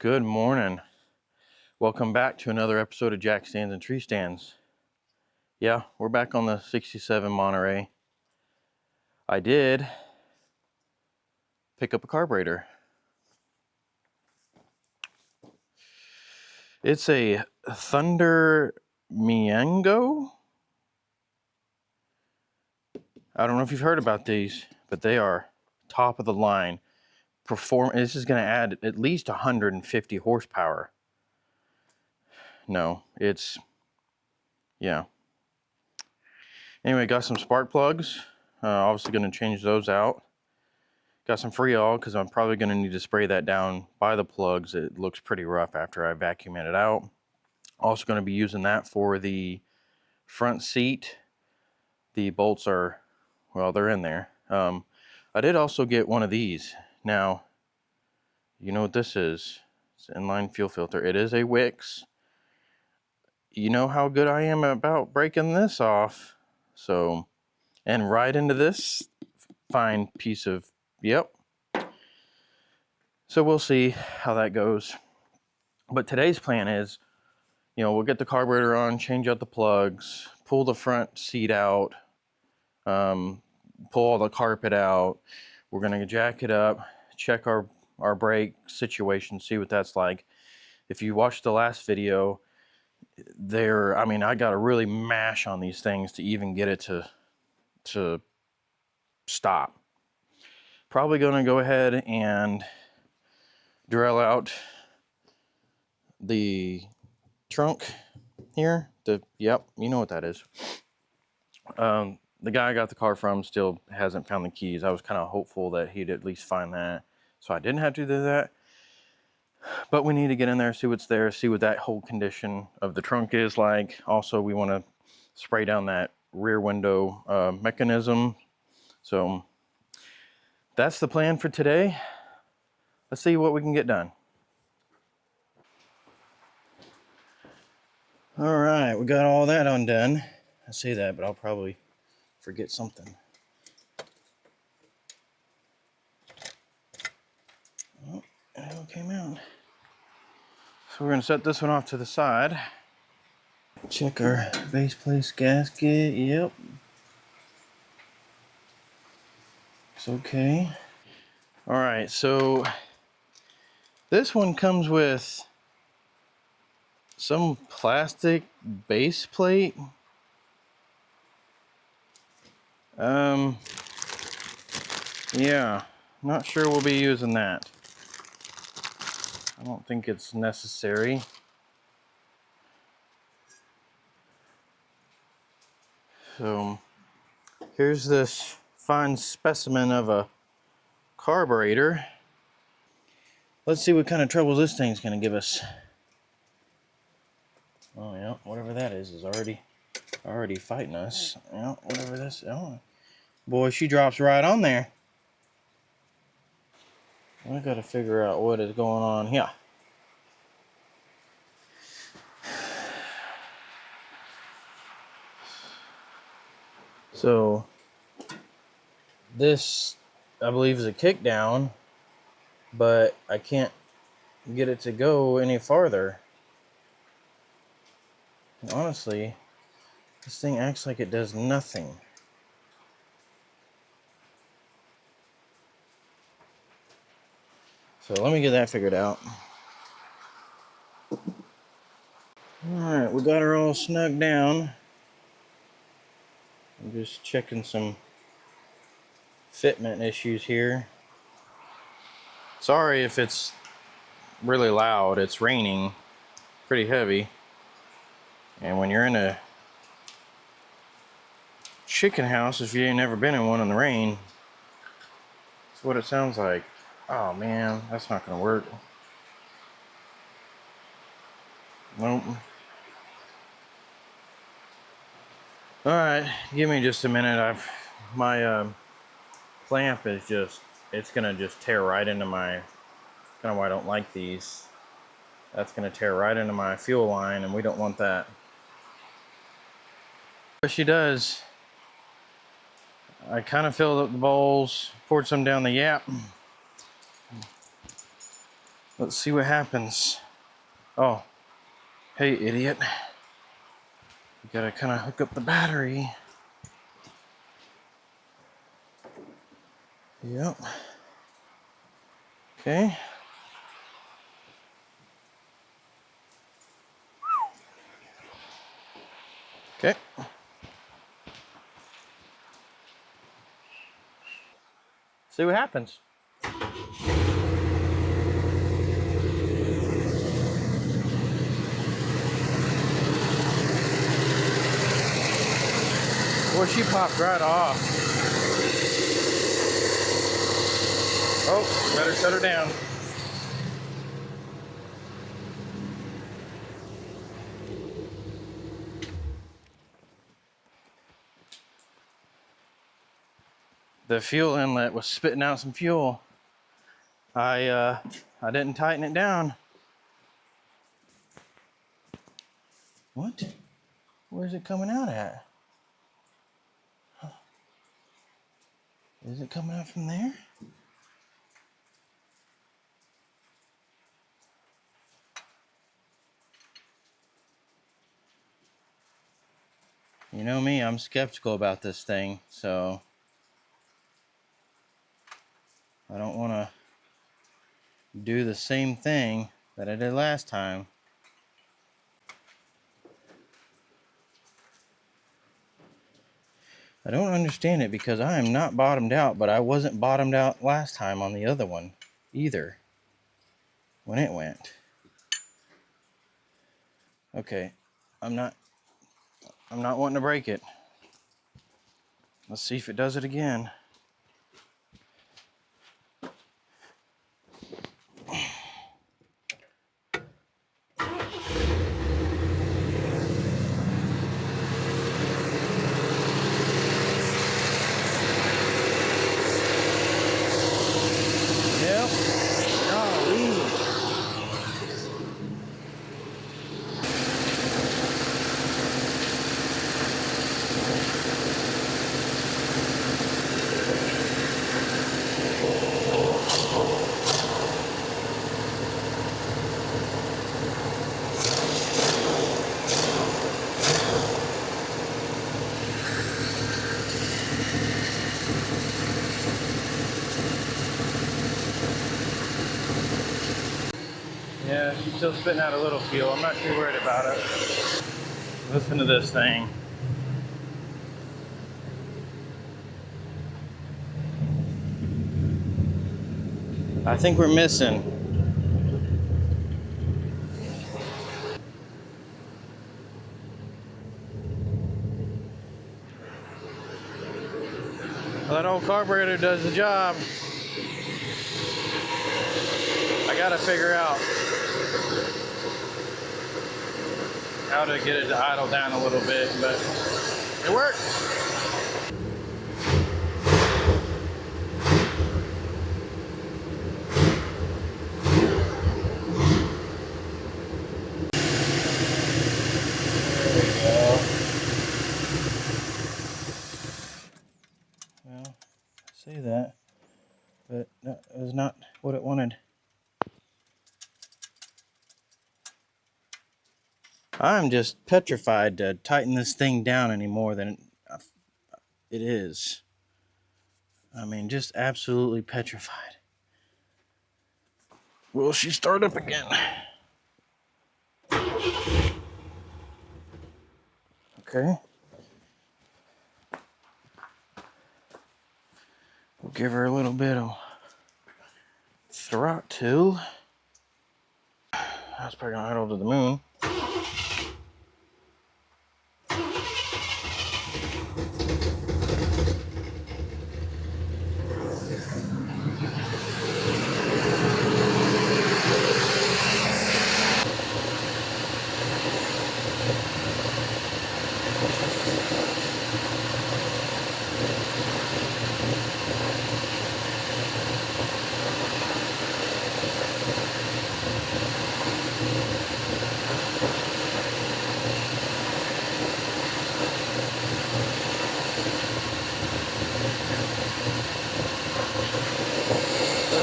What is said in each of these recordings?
Good morning. Welcome back to another episode of Jack Stands and Tree Stands. Yeah, we're back on the 67 Monterey. I did pick up a carburetor. It's a Thunder Miengo. I don't know if you've heard about these, but they are top of the line. This is going to add at least 150 horsepower. No, yeah. Anyway, got some spark plugs. Obviously going to change those out. Got some Freon because I'm probably going to need to spray that down by the plugs. It looks pretty rough after I vacuum it out. Also going to be using that for the front seat. The bolts are, well, they're in there. I did also get one of these. Now, you know what this is. It's an inline fuel filter. It is a Wix. You know how good I am about breaking this off. So, and right into this fine piece of, yep. So we'll see how that goes. But today's plan is, we'll get the carburetor on, change out the plugs, pull the front seat out, pull all the carpet out. We're going to jack it up, check our brake situation, see what that's like. If you watched the last video, I got to really mash on these things to even get it to stop. Probably going to go ahead and drill out the trunk here. Yep, you know what that is. The guy I got the car from still hasn't found the keys. I was kind of hopeful that he'd at least find that, so I didn't have to do that. But we need to get in there, see what's there, see what that whole condition of the trunk is like. Also, we want to spray down that rear window mechanism. So that's the plan for today. Let's see what we can get done. All right, we got all that undone. I say that, but I'll probably forget something. Oh, it all came out. So we're going to set this one off to the side. Check our base plate gasket. Yep. It's okay. All right, so this one comes with some plastic base plate. Yeah, not sure we'll be using that. I don't think it's necessary. So here's this fine specimen of a carburetor. Let's see what kind of trouble this thing's gonna give us. Oh yeah, whatever that is already fighting us. Yeah, whatever this. Oh, boy, she drops right on there. I gotta figure out what is going on here. So this, I believe, is a kick down, but I can't get it to go any farther. And honestly, this thing acts like it does nothing. So let me get that figured out. Alright, we got her all snug down. I'm just checking some fitment issues here. Sorry if it's really loud. It's raining pretty heavy. And when you're in a chicken house, if you ain't never been in one in the rain, that's what it sounds like. Oh man, that's not gonna work. Nope. Alright, give me just a minute. My clamp is it's gonna just tear right into my, kind of why I don't like these. That's gonna tear right into my fuel line, and we don't want that. What she does, I kind of filled up the bowls, poured some down the yap. Let's see what happens. Oh, hey, idiot. You gotta kind of hook up the battery. Yep. Okay. Okay. See what happens. Boy, she popped right off. Oh, better shut her down. The fuel inlet was spitting out some fuel. I didn't tighten it down. What? Where's it coming out at? Is it coming out from there? You know me, I'm skeptical about this thing, so I don't want to do the same thing that I did last time. I don't understand it because I am not bottomed out, but I wasn't bottomed out last time on the other one either when it went. Okay, I'm not wanting to break it. Let's see if it does it again. Yep. Golly. Yeah, she's still spitting out a little fuel. I'm not too worried about it. Listen to this thing. I think we're missing. Well, that old carburetor does the job. I gotta figure out how to get it to idle down a little bit, but it works. Well, I say that, but that was not what it wanted. I'm just petrified to tighten this thing down any more than it is. I mean, just absolutely petrified. Will she start up again? Okay. We'll give her a little bit of throttle. That's probably gonna idle to the moon.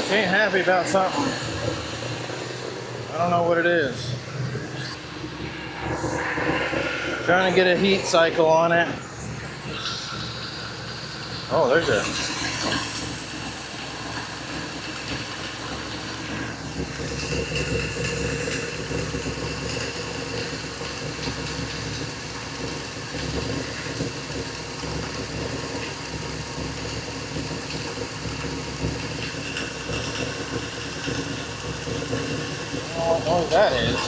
She ain't happy about something. don't know what it is. Trying to get a heat cycle on it. Oh, there's a... I don't know what that is.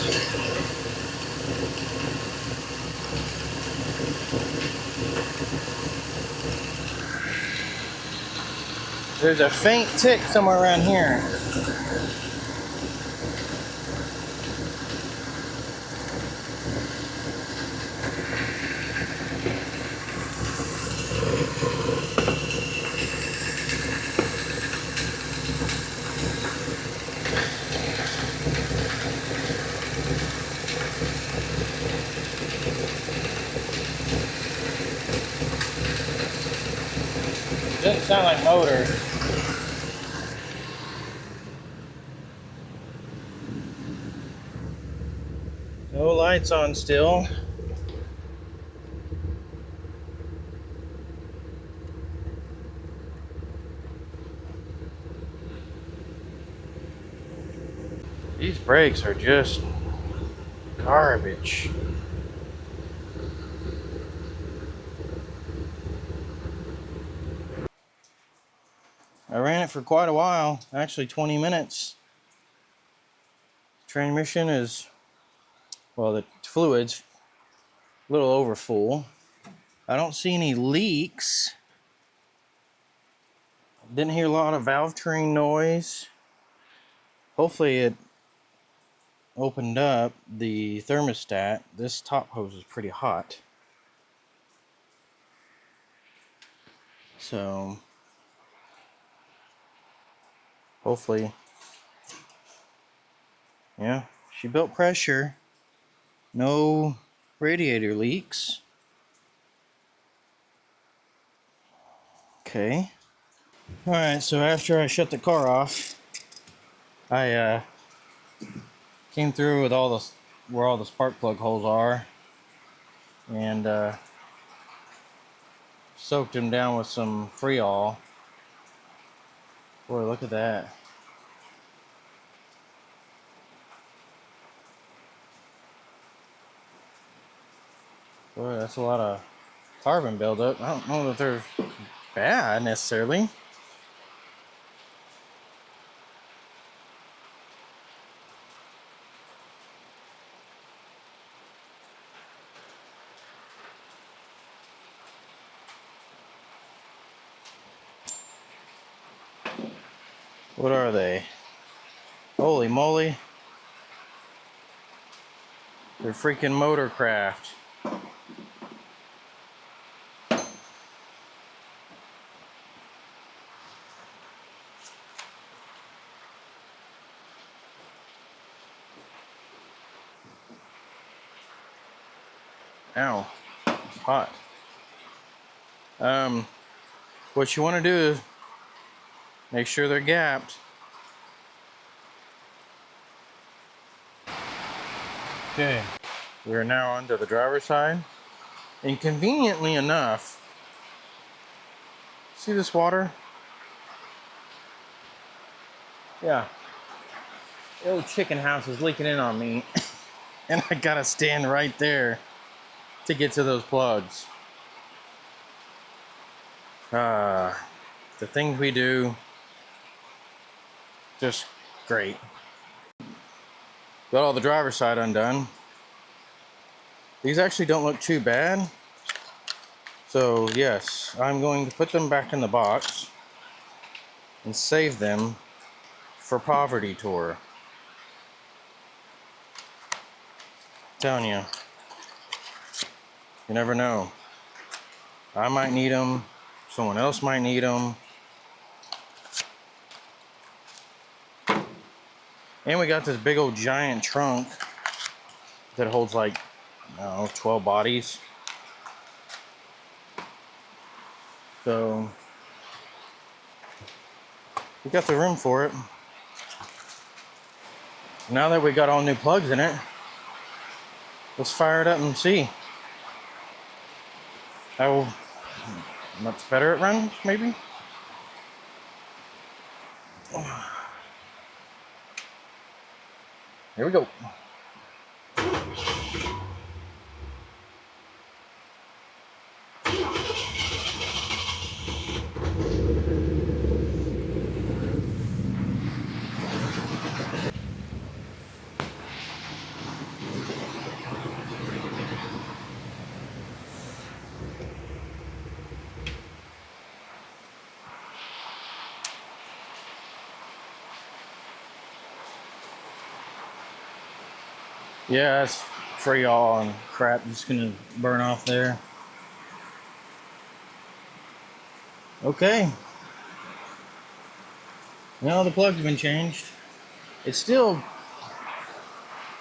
There's a faint tick somewhere around here. Doesn't sound like motor. No lights on still. These brakes are just garbage. I ran it for quite a while, actually 20 minutes. Transmission is, well, the fluid's a little over full. I don't see any leaks. Didn't hear a lot of valve train noise. Hopefully it opened up the thermostat. This top hose is pretty hot. So hopefully, yeah, she built pressure. No radiator leaks. Okay. All right, so after I shut the car off, I came through with all the where all the spark plug holes are, and soaked them down with some Freol. Boy, look at that. Boy, that's a lot of carbon buildup. I don't know that they're bad necessarily. What are they? Holy moly. They're freaking Motorcraft. Ow. It's hot. What you want to do is make sure they're gapped. Okay. We're now onto the driver's side. And conveniently enough, see this water? Yeah. The old chicken house is leaking in on me. And I gotta stand right there to get to those plugs. The things we do, just great. Got all the driver's side undone. These actually don't look too bad. So yes, I'm going to put them back in the box and save them for Poverty Tour. I'm telling you, you never know. I might need them. Someone else might need them. And we got this big old giant trunk that holds like, I don't know, 12 bodies. So we got the room for it. Now that we got all new plugs in it, let's fire it up and see how much better it runs, maybe? Here we go. Yeah, that's freon and crap just gonna burn off there. Okay. Well, the plug's been changed. It's still,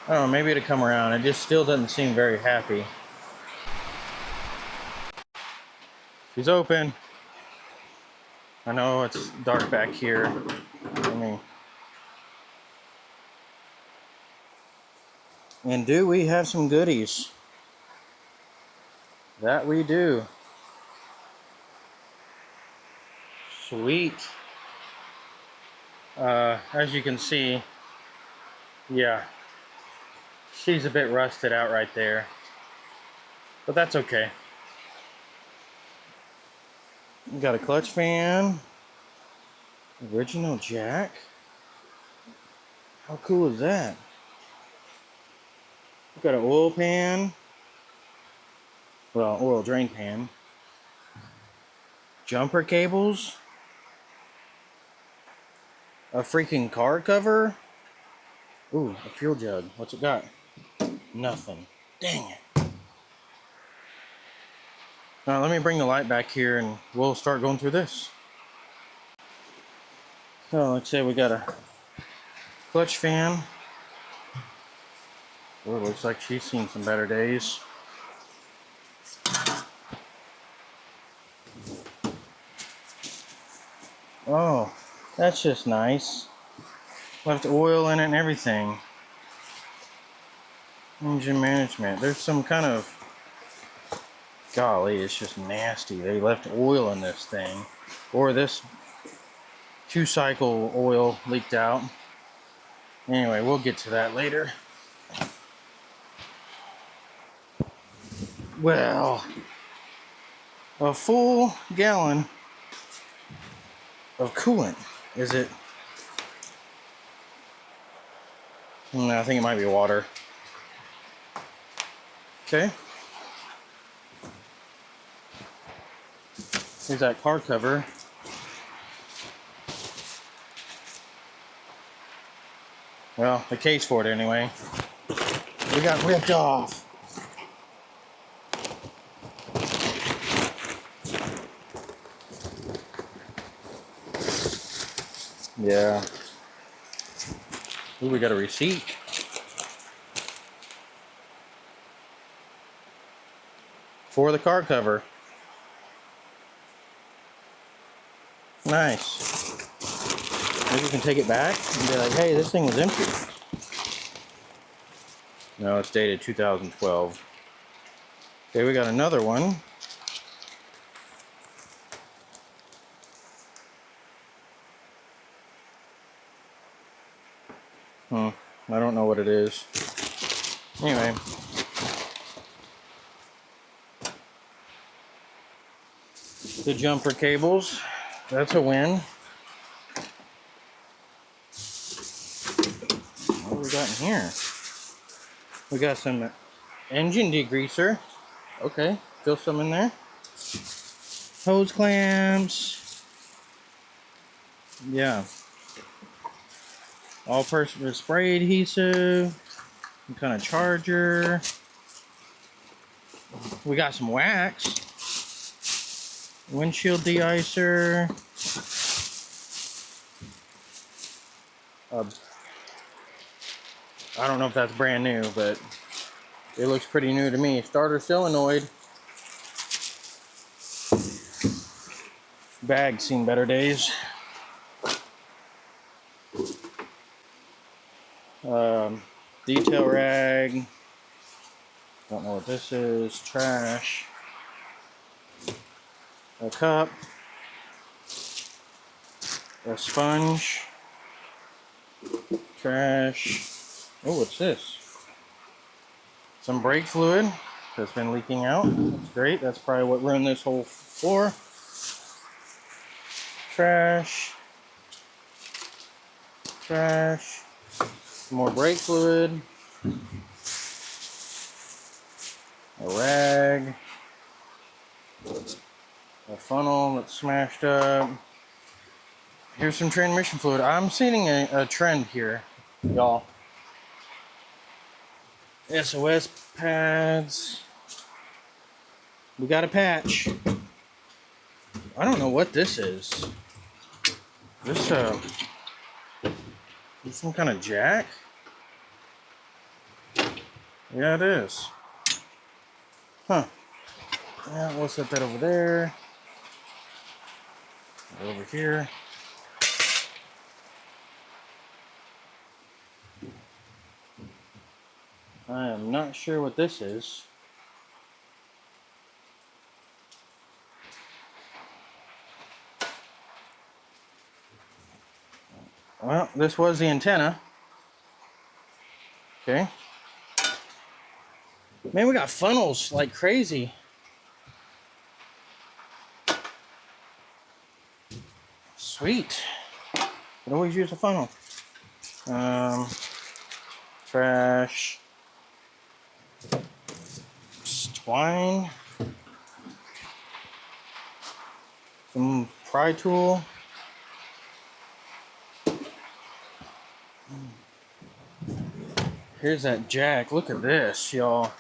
I don't know, maybe it'll come around. It just still doesn't seem very happy. She's open. I know it's dark back here. And do we have some goodies? That we do. Sweet. As you can see, yeah, she's a bit rusted out right there, but that's okay. We got a clutch fan, original jack. How cool is that? We got an oil pan, well, oil drain pan, jumper cables, a freaking car cover. Ooh, a fuel jug. What's it got? Nothing. Dang it. Now let me bring the light back here and we'll start going through this. So let's say we got a clutch fan. Oh, it looks like she's seen some better days. Oh, that's just nice. Left oil in it and everything. Engine management. There's some kind of, golly, it's just nasty. They left oil in this thing. Or this 2-cycle oil leaked out. Anyway, we'll get to that later. Well, a full gallon of coolant. Is it? No, I think it might be water. Okay. Here's that car cover. Well, the case for it anyway. We got ripped off. Yeah. Ooh, we got a receipt. For the car cover. Nice. Maybe we can take it back and be like, hey, this thing was empty. No, it's dated 2012. Okay, we got another one. I don't know what it is. Anyway. The jumper cables. That's a win. What do we got in here? We got some engine degreaser. Okay, still some in there. Hose clamps. Yeah. All-purpose spray adhesive. Some kind of charger. We got some wax. Windshield de-icer. I don't know if that's brand new, but it looks pretty new to me. Starter solenoid. Bag's seen better days. Detail rag. Don't know what this is. Trash. A cup. A sponge. Trash. Oh, what's this? Some brake fluid that's been leaking out. That's great. That's probably what ruined this whole floor. Trash. Trash. Some more brake fluid. A rag. A funnel that's smashed up. Here's some transmission fluid. I'm seeing a trend here, y'all. SOS pads. We got a patch. I don't know what this is. This is some kind of jack? Yeah, it is. Huh. Yeah, we'll set that over there. Over here. I am not sure what this is. Well, this was the antenna. Okay. Man, we got funnels like crazy. Sweet. Could always use a funnel. Trash. Twine. Some pry tool. Here's that jack. Look at this, y'all.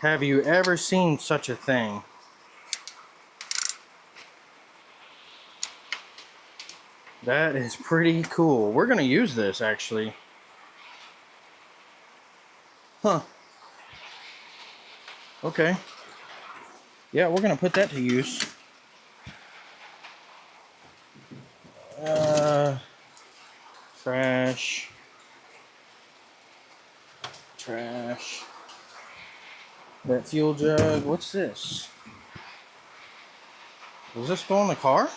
Have you ever seen such a thing? That is pretty cool. We're gonna use this actually. Huh. Okay. Yeah, we're gonna put that to use. Trash. Trash. That fuel jug. What's this? Does this go in the car?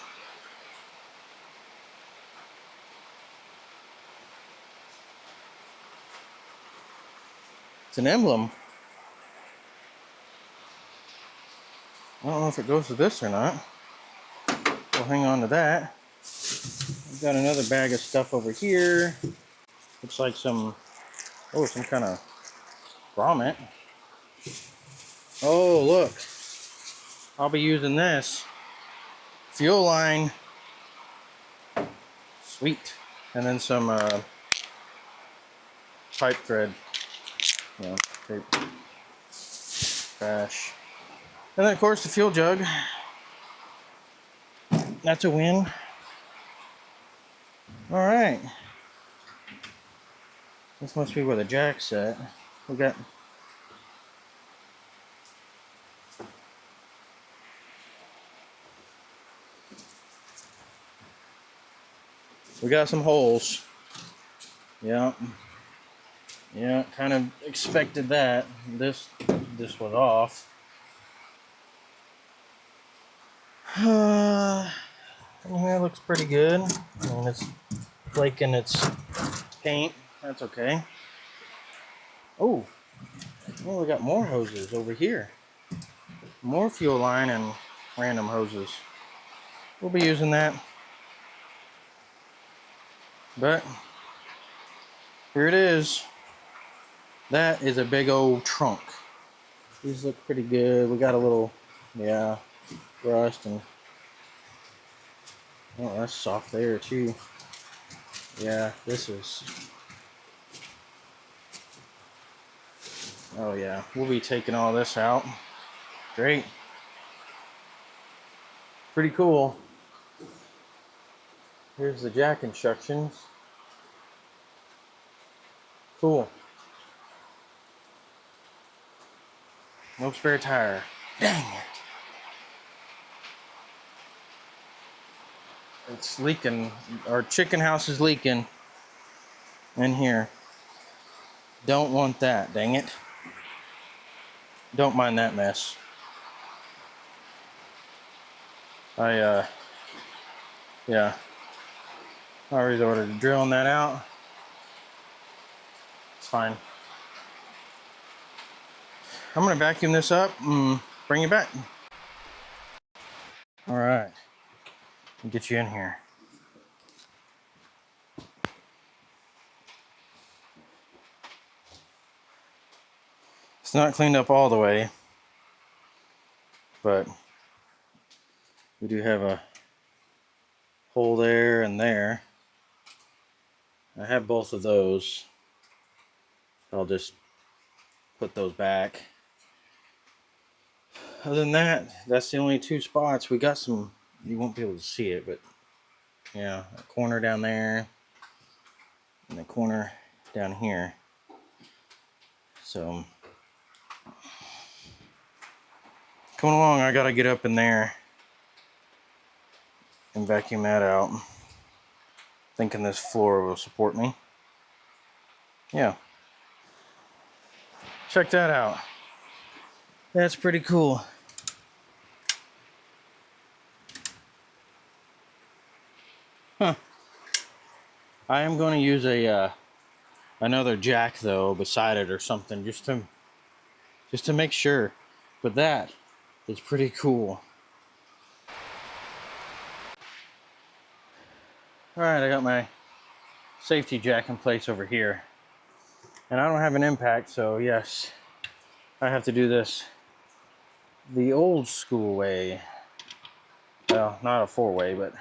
It's an emblem. I don't know if it goes to this or not. We'll hang on to that. We've got another bag of stuff over here. Looks like some kind of grommet. Oh, look. I'll be using this. Fuel line. Sweet. And then some pipe thread. Tape. Trash. And then, of course, the fuel jug. That's a win. Alright. This must be where the jack's at. We got some holes. Yeah. Yeah, kind of expected that. This was off. That looks pretty good. I mean, it's flaking its paint. That's okay. Oh, well, we got more hoses over here. More fuel line and random hoses. We'll be using that. But here it is. That is a big old trunk. These look pretty good. We got a little, rust and oh, that's soft there too. Yeah, this is. Oh yeah, we'll be taking all this out. Great. Pretty cool. Here's the jack instructions. Cool. No spare tire. Dang it. It's leaking. Our chicken house is leaking in here. Don't want that, dang it. Don't mind that mess. Yeah, I already ordered a drill on that out. It's fine. I'm gonna vacuum this up and bring you back. All right, get you in here. It's not cleaned up all the way, but we do have a hole there and there. I have both of those. I'll just put those back. Other than that, that's the only two spots. We got some, you won't be able to see it, but yeah, a corner down there and the corner down here. So coming along, I gotta get up in there and vacuum that out. Thinking this floor will support me. Yeah. Check that out. That's pretty cool. Huh. I am going to use a another jack though beside it or something just to make sure. But that is pretty cool. All right, I got my safety jack in place over here, and I don't have an impact, so yes, I have to do this the old school way. Well, not a four-way, but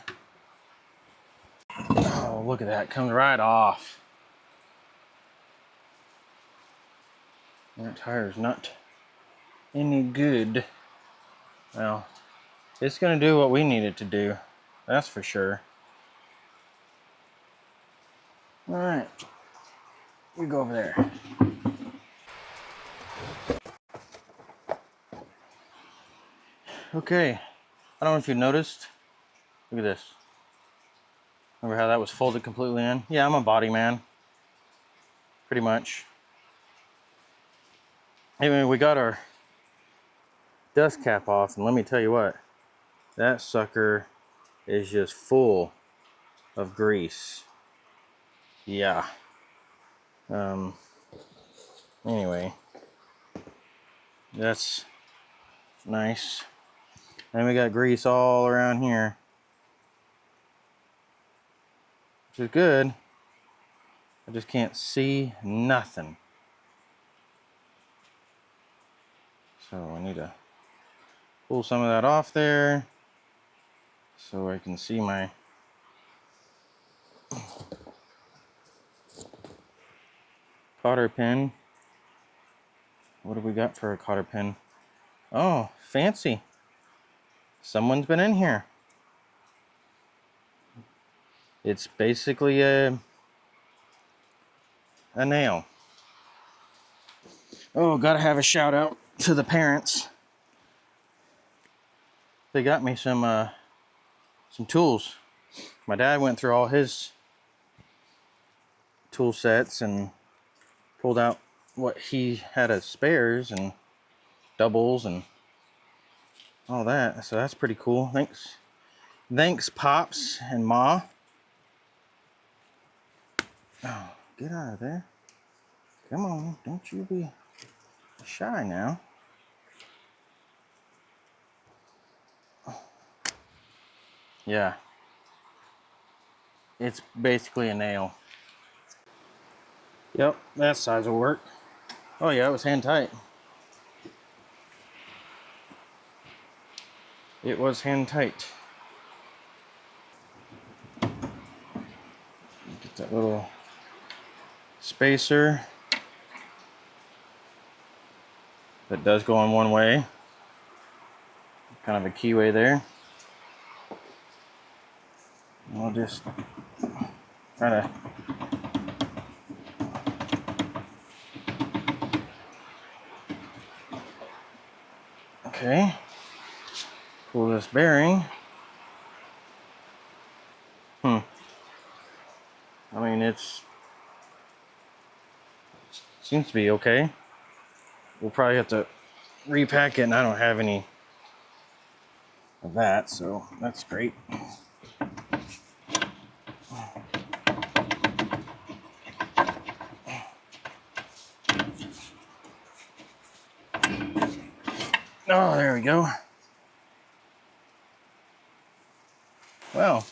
oh, look at that, comes right off. That tire's not any good. Well, it's gonna do what we need it to do, that's for sure. All right, we go over there. Okay, I don't know if you noticed. Look at this. Remember how that was folded completely in? Yeah, I'm a body man, pretty much. Anyway, we got our dust cap off, and let me tell you what, that sucker is just full of grease. Yeah. Anyway, that's nice. And we got grease all around here, which is good. I just can't see nothing. So I need to pull some of that off there so I can see my cotter pin. What do we got for a cotter pin? Oh, fancy. Someone's been in here. It's basically a nail. Oh, gotta have a shout out to the parents. They got me some tools. My dad went through all his tool sets and pulled out what he had as spares and doubles and all that. So that's pretty cool. Thanks, Pops and Ma. Oh, get out of there. Come on, don't you be shy now. Yeah. It's basically a nail. Yep, that size will work. Oh yeah, it was hand tight. It was hand tight. Get that little spacer that does go on one way. Kind of a keyway there. I'll just try to okay. Pull this bearing. I mean, it's Seems to be okay. We'll probably have to repack it, and I don't have any of that, so that's great. Oh, there we go. Well,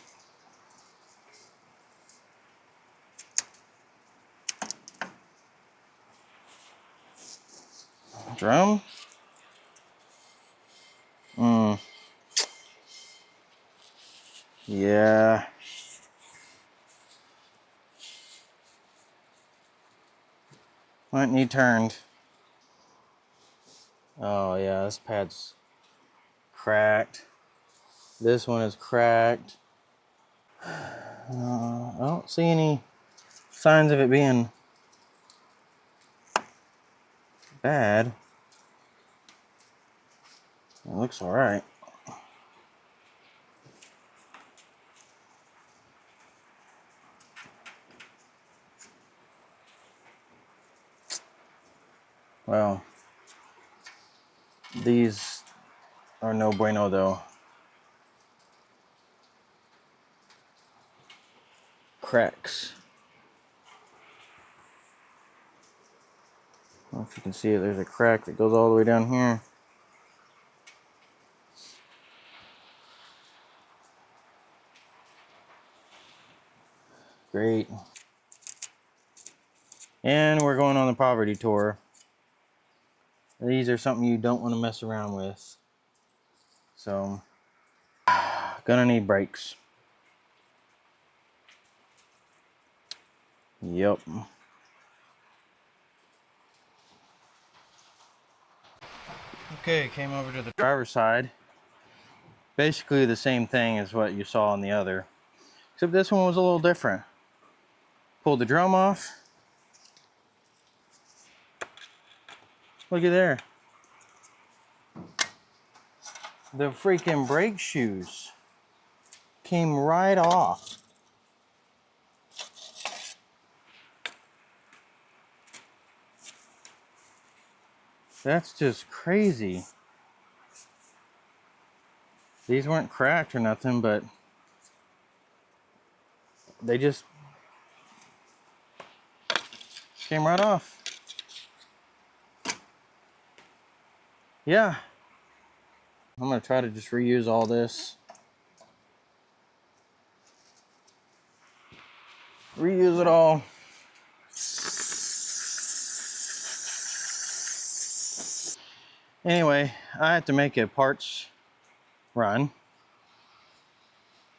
drum. Yeah. Might need turned. Oh yeah, this pad's cracked. This one is cracked. I don't see any signs of it being bad. It looks all right. Well, these are no bueno though. Cracks. I don't know if you can see it. There's a crack that goes all the way down here. Great. And we're going on the poverty tour. These are something you don't want to mess around with. So, gonna need brakes. Yep. Okay, came over to the driver's side. Basically the same thing as what you saw on the other, except this one was a little different. Pulled the drum off. Look at there. The freaking brake shoes came right off. That's just crazy. These weren't cracked or nothing, but they just came right off. Yeah. I'm gonna try to just reuse all this. Reuse it all. Anyway, I have to make a parts run,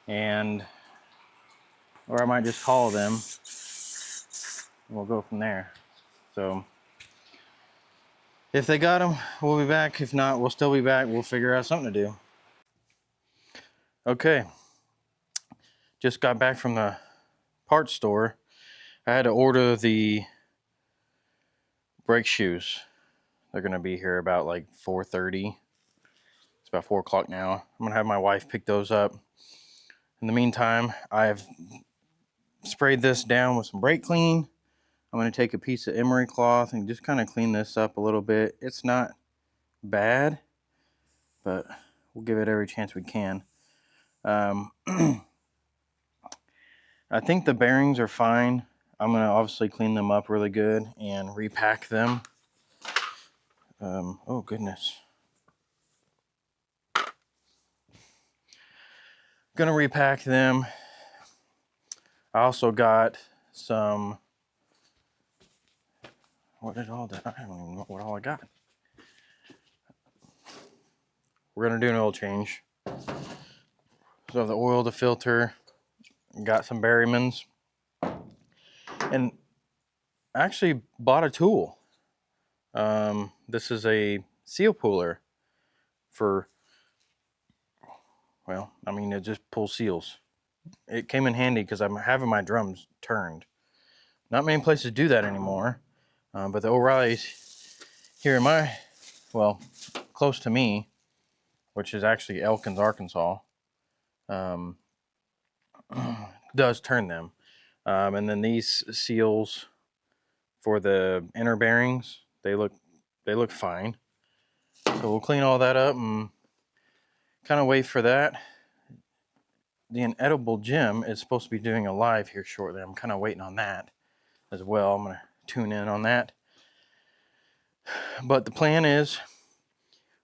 or I might just call them and we'll go from there. So if they got them, we'll be back. If not, we'll still be back. We'll figure out something to do. Okay, just got back from the parts store. I had to order the brake shoes. They're gonna be here about like 4:30. It's about 4 o'clock now. I'm gonna have my wife pick those up. In the meantime, I've sprayed this down with some brake clean. I'm gonna take a piece of emery cloth and just kind of clean this up a little bit. It's not bad, but we'll give it every chance we can. I think the bearings are fine. I'm gonna obviously clean them up really good and repack them. Oh goodness. Gonna repack them. I also got some, I don't even know what all I got. We're gonna do an oil change. So the oil, the filter, got some Berrymans, and I actually bought a tool. This is a seal puller for, well, I mean, it just pulls seals. It came in handy because I'm having my drums turned. Not many places do that anymore, but the O'Reilly's here in my, well, close to me, which is actually Elkins, Arkansas, does turn them. And then these seals for the inner bearings. They look fine. So we'll clean all that up and kind of wait for that. The Inedible Gym is supposed to be doing a live here shortly. I'm kind of waiting on that as well. I'm going to tune in on that. But the plan is,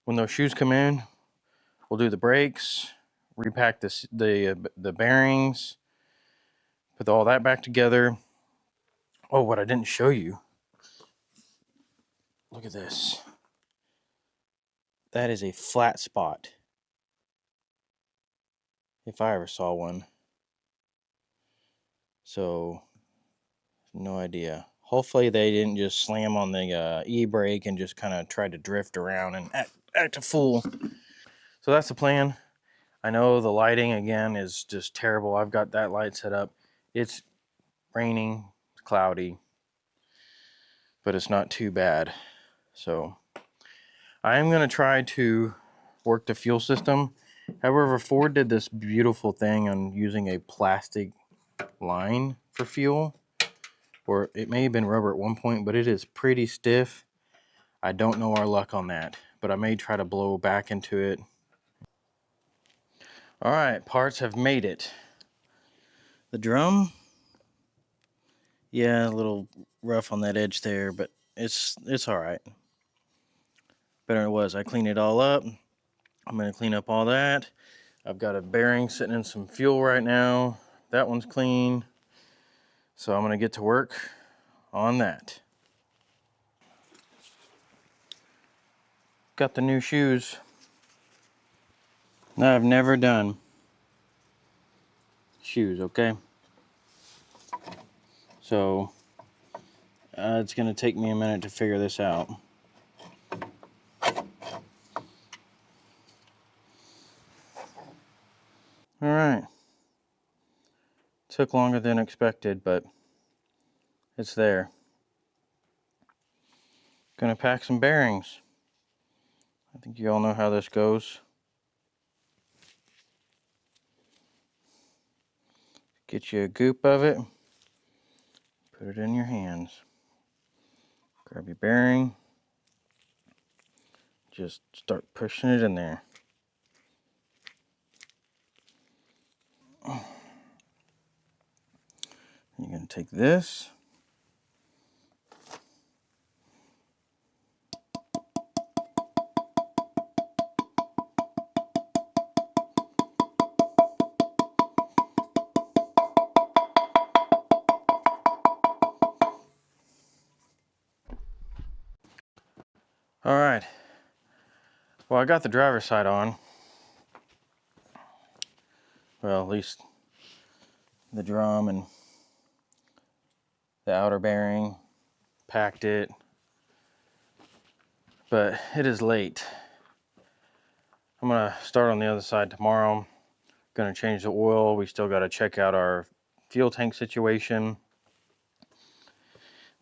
when those shoes come in, we'll do the brakes, repack the bearings, put all that back together. Oh, what I didn't show you. Look at this. That is a flat spot. If I ever saw one. So, no idea. Hopefully they didn't just slam on the e-brake and just kind of try to drift around and act a fool. So that's the plan. I know the lighting again is just terrible. I've got that light set up. It's raining, it's cloudy, but it's not too bad. So I am going to try to work the fuel system. However, Ford did this beautiful thing on using a plastic line for fuel, or it may have been rubber at one point, but it is pretty stiff. I don't know our luck on that, but I may try to blow back into it. All right, parts have made it. The drum, yeah, a little rough on that edge there, but it's all right. Better than it was. I cleaned it all up. I'm going to clean up all that. I've got a bearing sitting in some fuel right now. That one's clean. So I'm going to get to work on that. Got the new shoes. Now, I've never done shoes, okay? So it's going to take me a minute to figure this out. All right. Took longer than expected, but it's there. Gonna pack some bearings. I think you all know how this goes. Get you a goop of it. Put it in your hands. Grab your bearing. Just start pushing it in there. You're gonna take this. All right. Well, I got the driver's side on. Well, at least the drum and the outer bearing. Packed it. But it is late. I'm gonna start on the other side tomorrow. Gonna change the oil. We still gotta check out our fuel tank situation. And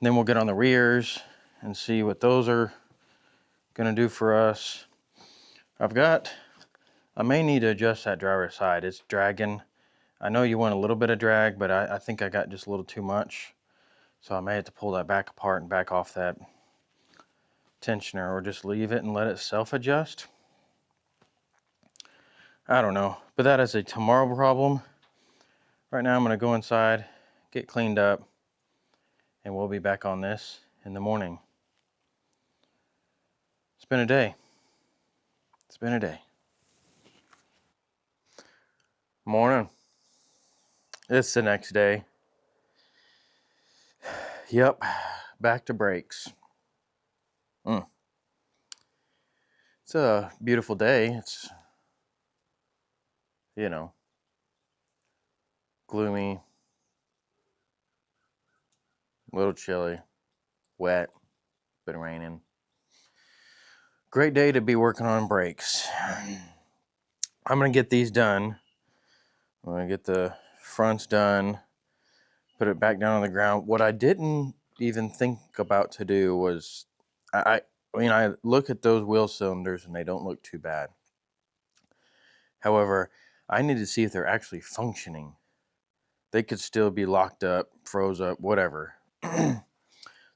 then we'll get on the rears and see what those are gonna do for us. I may need to adjust that driver's side. It's dragging. I know you want a little bit of drag, but I think I got just a little too much. So I may have to pull that back apart and back off that tensioner, or just leave it and let it self-adjust. I don't know, but that is a tomorrow problem. Right now I'm gonna go inside, get cleaned up, and we'll be back on this in the morning. It's been a day. It's been a day. Morning. It's the next day. Yep, back to brakes. It's a beautiful day. It's, gloomy, a little chilly, wet, been raining. Great day to be working on brakes. I'm gonna get these done. I'm gonna get the fronts done, put it back down on the ground. What I didn't even think about to do was, I look at those wheel cylinders and they don't look too bad. However, I need to see if they're actually functioning. They could still be locked up, froze up, whatever.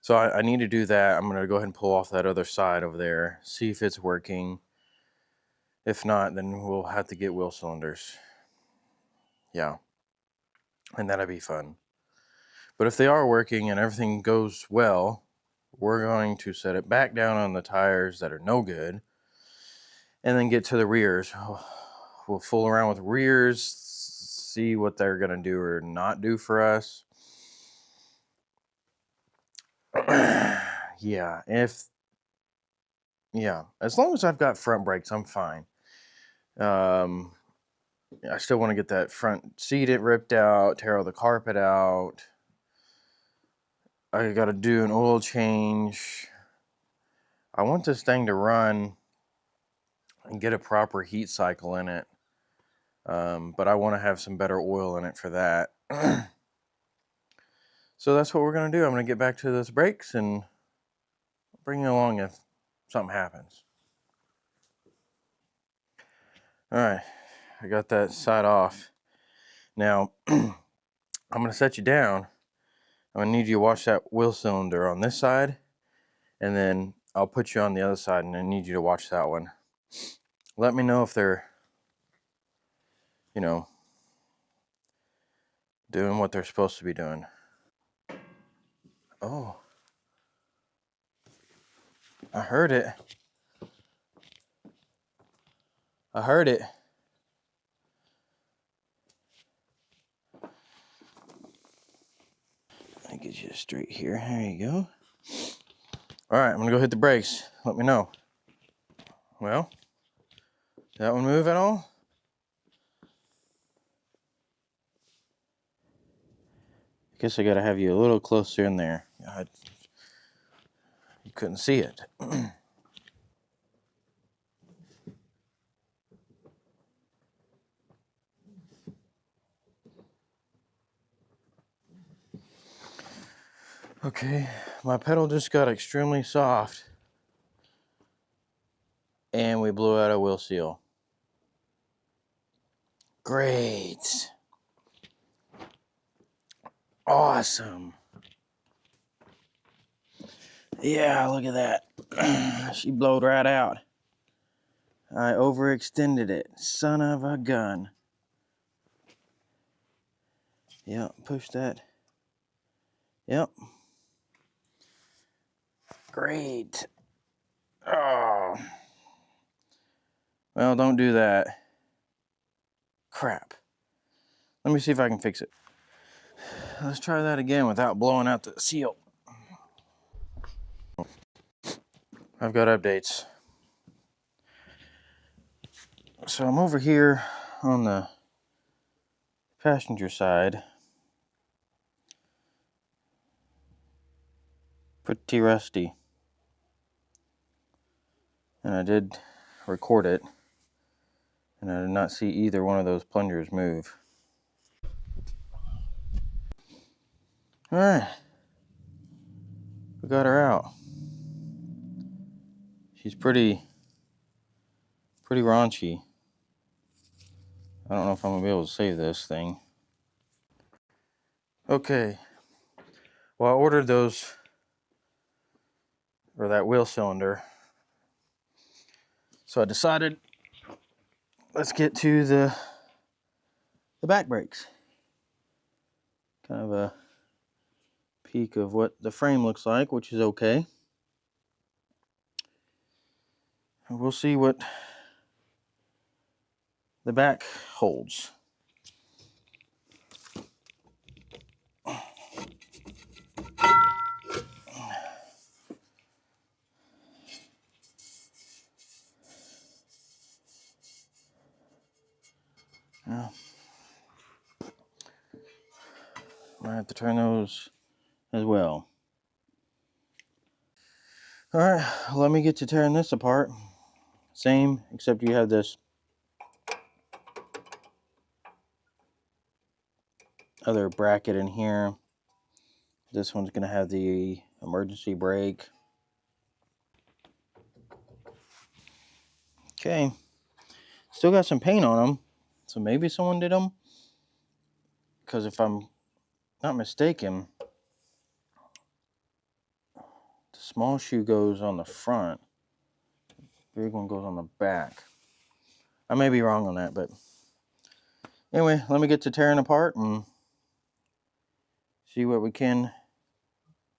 So I need to do that. I'm going to go ahead and pull off that other side over there, see if it's working. If not, then we'll have to get wheel cylinders. Yeah, and that'll be fun. But if they are working and everything goes well, we're going to set it back down on the tires that are no good, and then get to the rears. We'll fool around with rears, see what they're going to do or not do for us. Yeah, as long as I've got front brakes, I'm fine. I still want to get that front seat ripped out, tear all the carpet out. I got to do an oil change. I want this thing to run and get a proper heat cycle in it. But I want to have some better oil in it for that. So that's what we're going to do. I'm going to get back to those brakes and bring you along if something happens. All right, I got that side off. Now, I'm going to set you down. I'm going to need you to watch that wheel cylinder on this side, and then I'll put you on the other side, and I need you to watch that one. Let me know if they're, doing what they're supposed to be doing. Oh, I heard it. I heard it. Let me get you straight here. There you go. All right, I'm gonna go hit the brakes. Let me know. Well, did that one move at all? I guess I gotta have you a little closer in there. You couldn't see it. Okay, my pedal just got extremely soft, and we blew out a wheel seal. Great. Awesome. Yeah, look at that. She blowed right out. I overextended it. Son of a gun. Yep, push that. Yep. Great. Oh. Well, don't do that. Crap. Let me see if I can fix it. Let's try that again without blowing out the seal. I've got updates. So I'm over here on the passenger side. Pretty rusty. And I did record it. And I did not see either one of those plungers move. Alright. We got her out. She's pretty raunchy. I don't know if I'm going to be able to save this thing. Okay. Well, I ordered those, or that wheel cylinder. So I decided, let's get to the back brakes. Kind of a peek of what the frame looks like, which is okay. And we'll see what the back holds. Now, I have to turn those as well. All right, let me get to tearing this apart. Same, except you have this other bracket in here. This one's gonna have the emergency brake. Okay, still got some paint on them, so maybe someone did them. Because if I'm not mistaken, small shoe goes on the front. Big one goes on the back. I may be wrong on that, but anyway, let me get to tearing apart and see what we can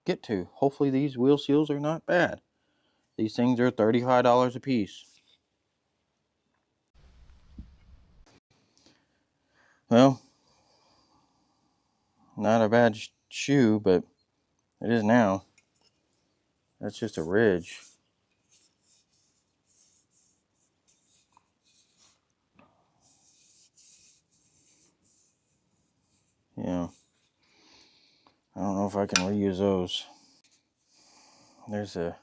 get to. Hopefully these wheel seals are not bad. These things are $35 a piece. Well, not a bad shoe, but it is now. That's just a ridge. Yeah. I don't know if I can reuse those. There's the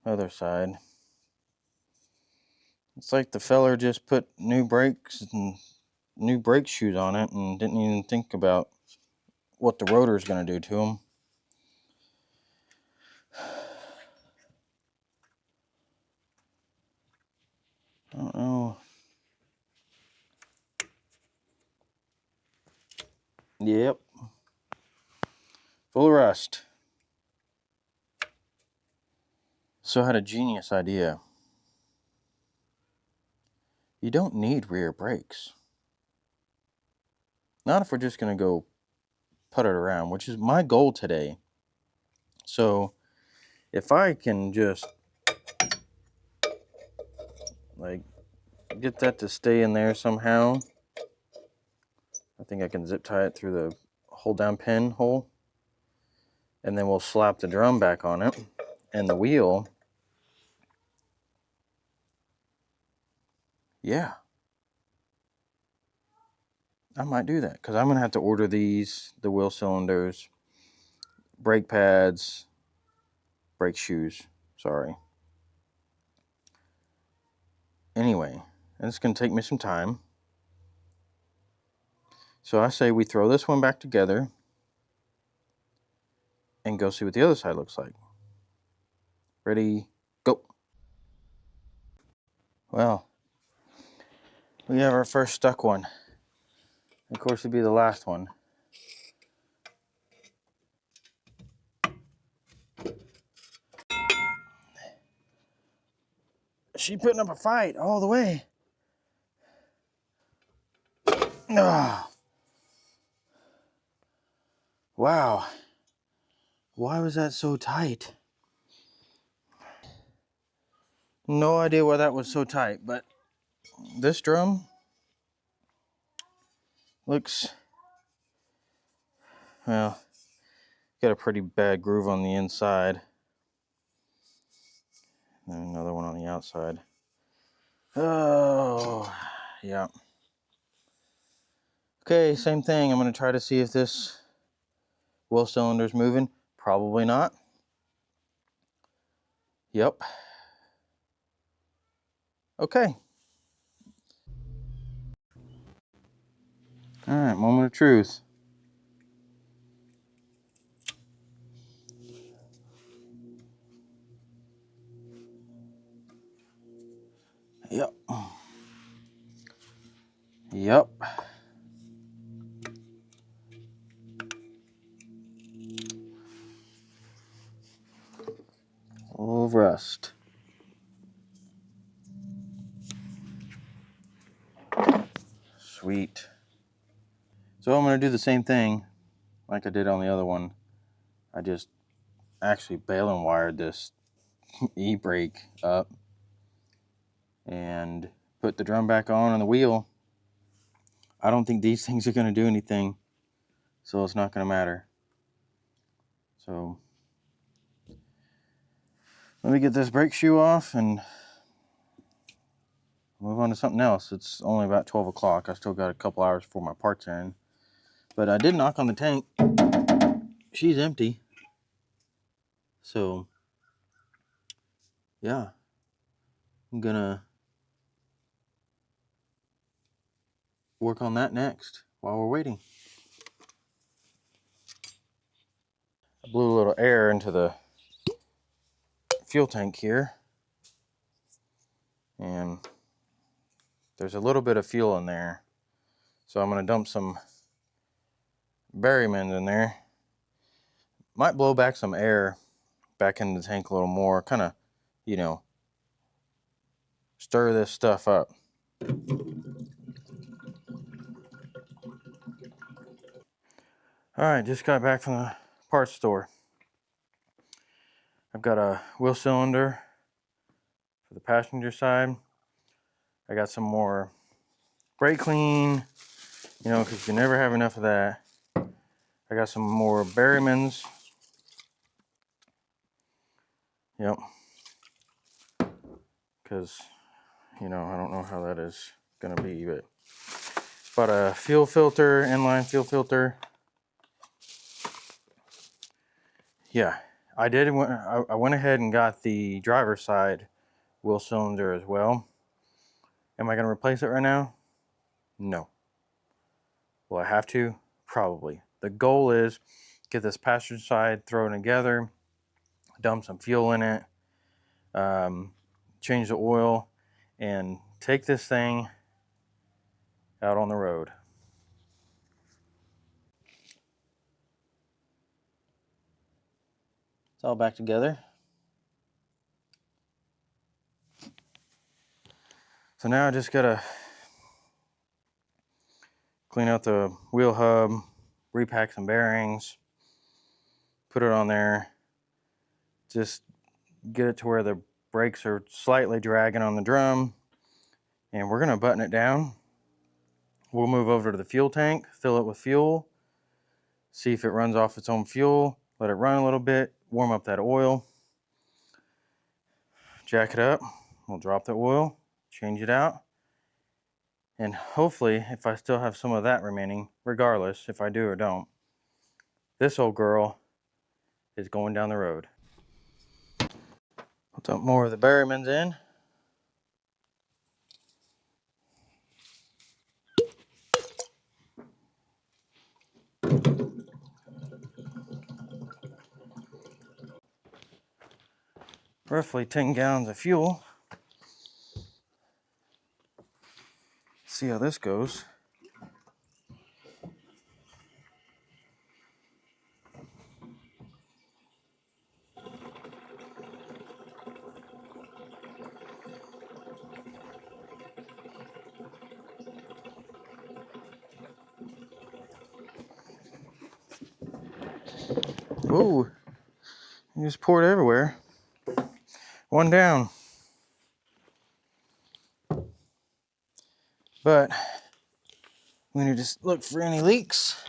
other side. It's like the feller just put new brakes and new brake shoes on it and didn't even think about what the rotor is going to do to them. I don't know. Yep. Full of rust. So I had a genius idea. You don't need rear brakes. Not if we're just going to go put it around, which is my goal today. So if I can just like get that to stay in there somehow, I think I can zip tie it through the hold down pin hole, and then we'll slap the drum back on it and the wheel. Yeah, I might do that because I'm gonna have to order these, the wheel cylinders, brake pads, brake shoes, sorry. Anyway, and it's gonna take me some time. So I say we throw this one back together and go see what the other side looks like. Ready, go. Well, we have our first stuck one. Of course, it'd be the last one. She putting up a fight all the way. Ah. Wow. Why was that so tight? No idea why that was so tight, but this drum looks, well, got a pretty bad groove on the inside. And another one on the outside. Oh, yeah. Okay, same thing. I'm going to try to see if this wheel cylinder's moving. Probably not. Yep. Okay. All right, moment of truth. Yep. Yep. Full rust. Sweet. So I'm going to do the same thing like I did on the other one. I just actually baling wired this e-brake up and put the drum back on the wheel. I don't think these things are going to do anything, so it's not going to matter. So let me get this brake shoe off and move on to something else. It's only about 12 o'clock. I still got a couple hours before my parts are in. But I did knock on the tank. She's empty. So, yeah. I'm gonna work on that next while we're waiting. I blew a little air into the fuel tank here. And there's a little bit of fuel in there. So I'm gonna dump some Berryman in there. Might blow back some air back into the tank a little more, kind of, you know, stir this stuff up. All right, just got back from the parts store. I've got a wheel cylinder for the passenger side. I got some more brake clean, you know, because you never have enough of that. I got some more Berrymans. Yep. Because, you know, I don't know how that is going to be, but a fuel filter, inline fuel filter. Yeah, I did. I went ahead and got the driver's side wheel cylinder as well. Am I going to replace it right now? No. Will I have to? Probably. The goal is get this passenger side thrown together, dump some fuel in it, change the oil, and take this thing out on the road. It's all back together. So now I just gotta clean out the wheel hub, repack some bearings, put it on there, just get it to where the brakes are slightly dragging on the drum, and we're gonna button it down. We'll move over to the fuel tank, fill it with fuel, see if it runs off its own fuel, let it run a little bit, warm up that oil, jack it up, we'll drop the oil, change it out, and hopefully, if I still have some of that remaining, regardless if I do or don't, this old girl is going down the road. I'll dump more of the Berrymans in. Roughly 10 gallons of fuel. See how this goes. Whoa, you just poured everywhere. One down. But we need to look for any leaks.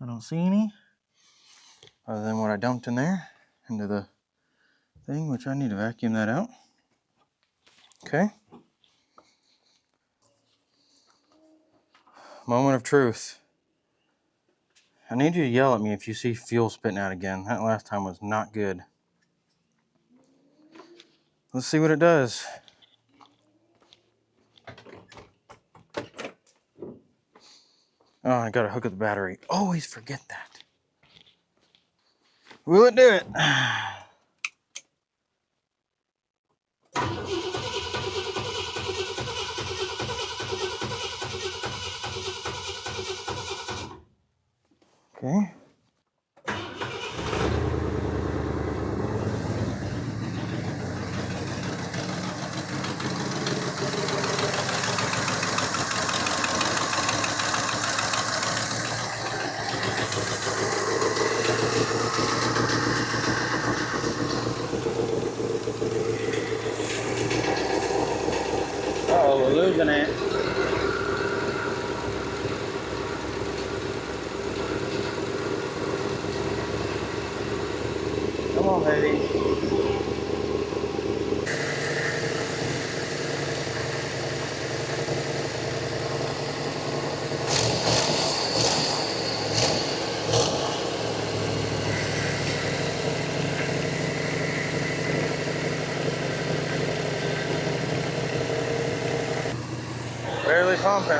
I don't see any, other than what I dumped in there into the thing, which I need to vacuum that out. Okay. Moment of truth. I need you to yell at me if you see fuel spitting out again. That last time was not good. Let's see what it does. Oh, I gotta hook up the battery. Always forget that. Will it do it? Okay. Oh, we're losing it. Come on, baby. Barely pumping.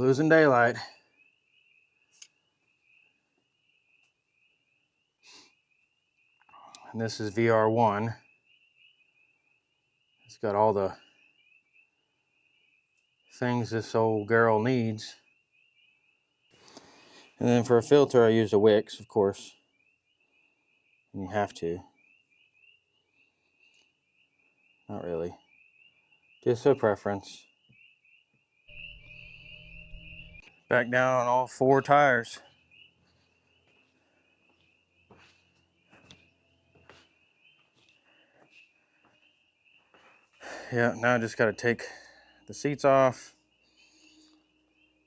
Losing daylight. And this is VR1. It's got all the things this old girl needs. And then for a filter, I used a Wix, of course. You have to. Not really. Just a preference. Back down on all 4 tires. Yeah, now I just got to take the seats off.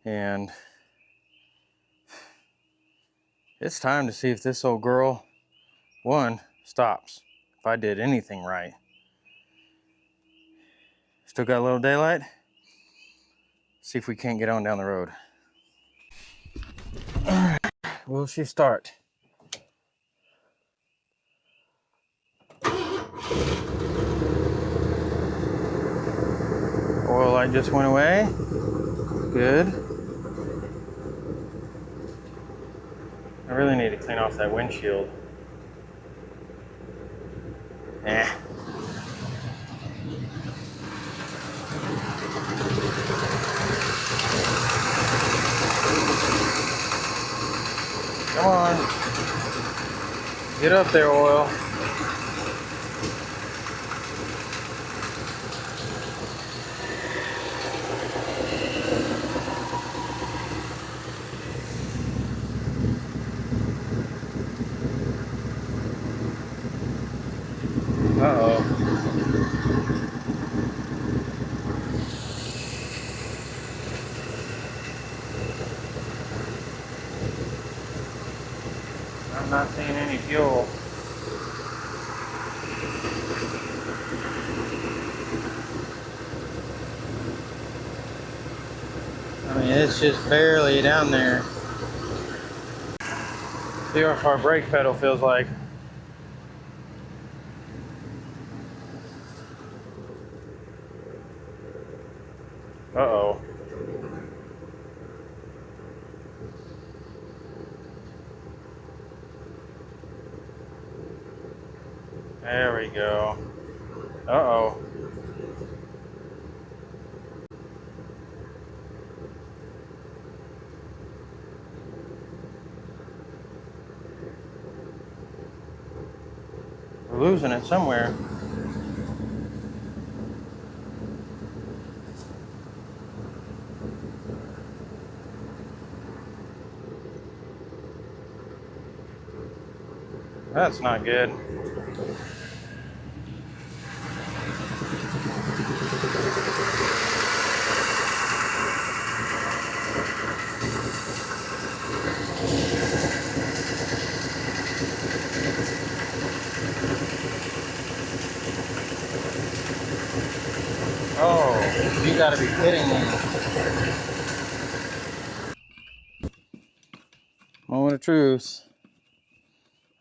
And it's time to see if this old girl, one, stops. If I did anything right. Still got a little daylight. See if we can't get on down the road. All right, will she start? Oil light just went away. Good. I really need to clean off that windshield. Come on. Get up there, oil. Uh-oh. I'm not seeing any fuel. I mean, it's just barely down there. See how our brake pedal feels like. Uh-oh. There we go. Uh-oh. We're losing it somewhere. That's not good. Oh, you gotta be kidding me. Moment of truth.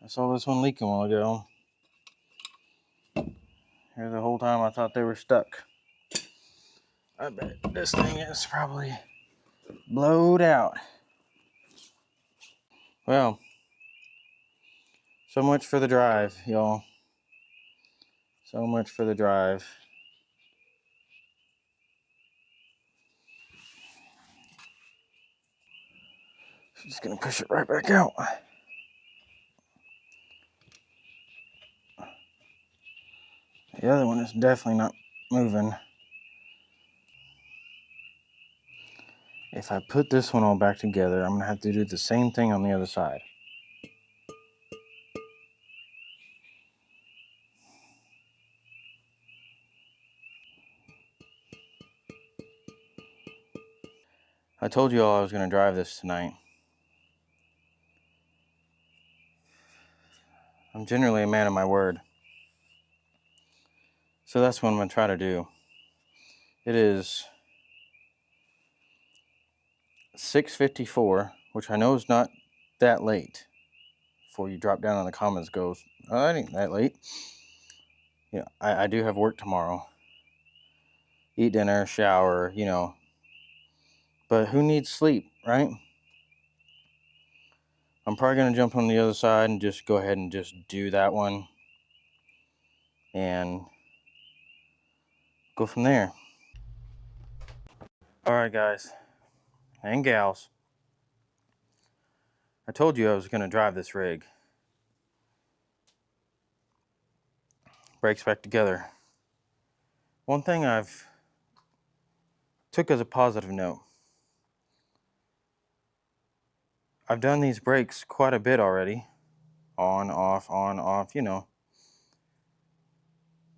I saw this one leaking a while ago. Here the whole time I thought they were stuck. I bet this thing is probably blowed out. Well, so much for the drive, y'all. So much for the drive. Just gonna push it right back out. The other one is definitely not moving. If I put this one all back together, I'm gonna have to do the same thing on the other side. I told you all I was gonna drive this tonight. I'm generally a man of my word. So that's what I'm gonna try to do. It is 6:54, which I know is not that late. Before you drop down on the comments goes, oh, that ain't that late. Yeah, I do have work tomorrow. Eat dinner, shower, But who needs sleep, right? I'm probably going to jump on the other side and just go ahead and just do that one and go from there. All right, guys and gals. I told you I was going to drive this rig. Brakes back together. One thing I've took as a positive note. I've done these brakes quite a bit already. On, off, you know.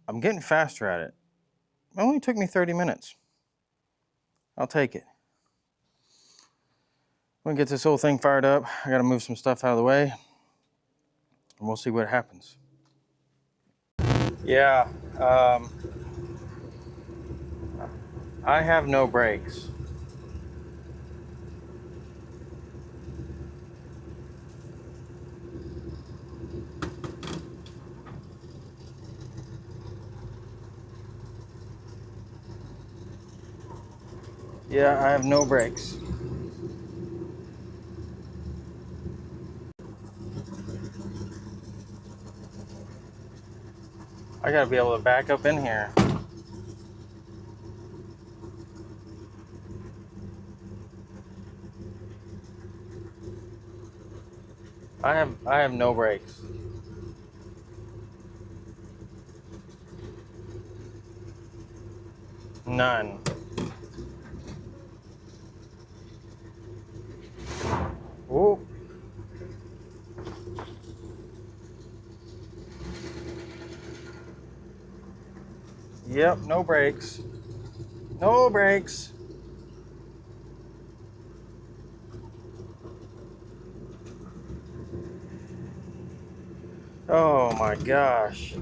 I'm getting faster at it. It only took me 30 minutes. I'll take it. I'm gonna get this whole thing fired up. I gotta move some stuff out of the way, and we'll see what happens. Yeah, I have no brakes. Yeah, I have no brakes. I gotta be able to back up in here. I have no brakes. None. Ooh. Yep, no brakes. No brakes. Oh my gosh.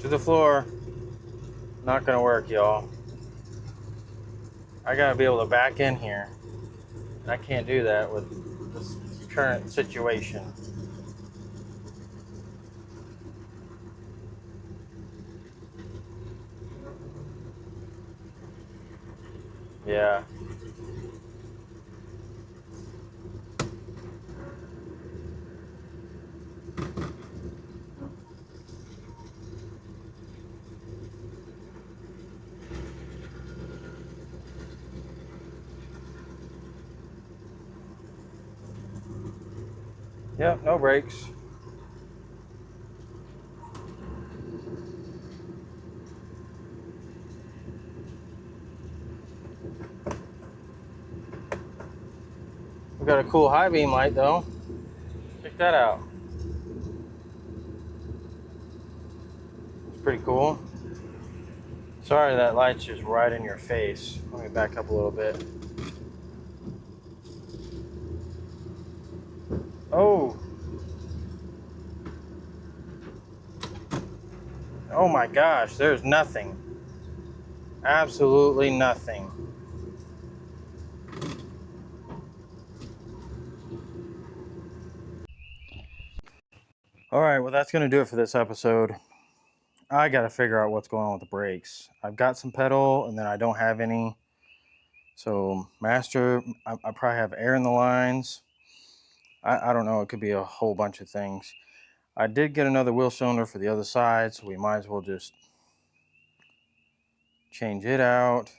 To the floor. Not gonna work, y'all. I gotta be able to back in here. I can't do that with this current situation. Yeah. Yep, no brakes. We got a cool high beam light though. Check that out. It's pretty cool. Sorry that light's just right in your face. Let me back up a little bit. Oh. Oh my gosh, there's nothing. Absolutely nothing. All right, well that's gonna do it for this episode. I gotta figure out what's going on with the brakes. I've got some pedal and then I don't have any. So master, I probably have air in the lines. I don't know, it could be a whole bunch of things. I did get another wheel cylinder for the other side, so we might as well just change it out.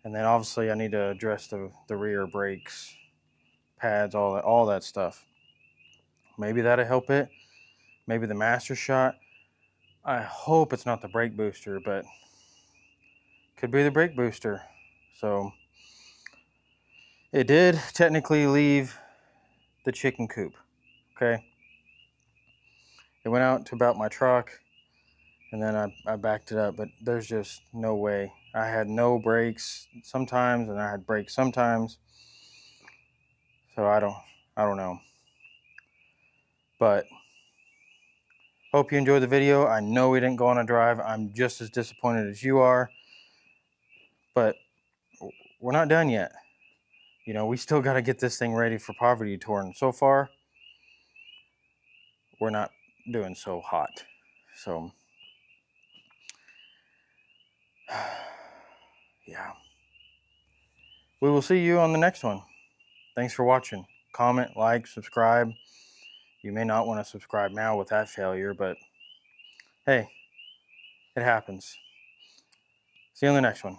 And then obviously I need to address the rear brakes, pads, all that stuff. Maybe that'll help it. Maybe the master shot. I hope it's not the brake booster, but could be the brake booster. So it did technically leave the chicken coop. Okay. It went out to about my truck and then I backed it up, but there's just no way. I had no brakes sometimes and I had brakes sometimes. So I don't know. But hope you enjoyed the video. I know we didn't go on a drive. I'm just as disappointed as you are, but we're not done yet. You know, we still got to get this thing ready for Poverty Tour. And so far, we're not doing so hot. So Yeah. We will see you on the next one. Thanks for watching. Comment, like, subscribe. You may not want to subscribe now with that failure, but hey, it happens. See you on the next one.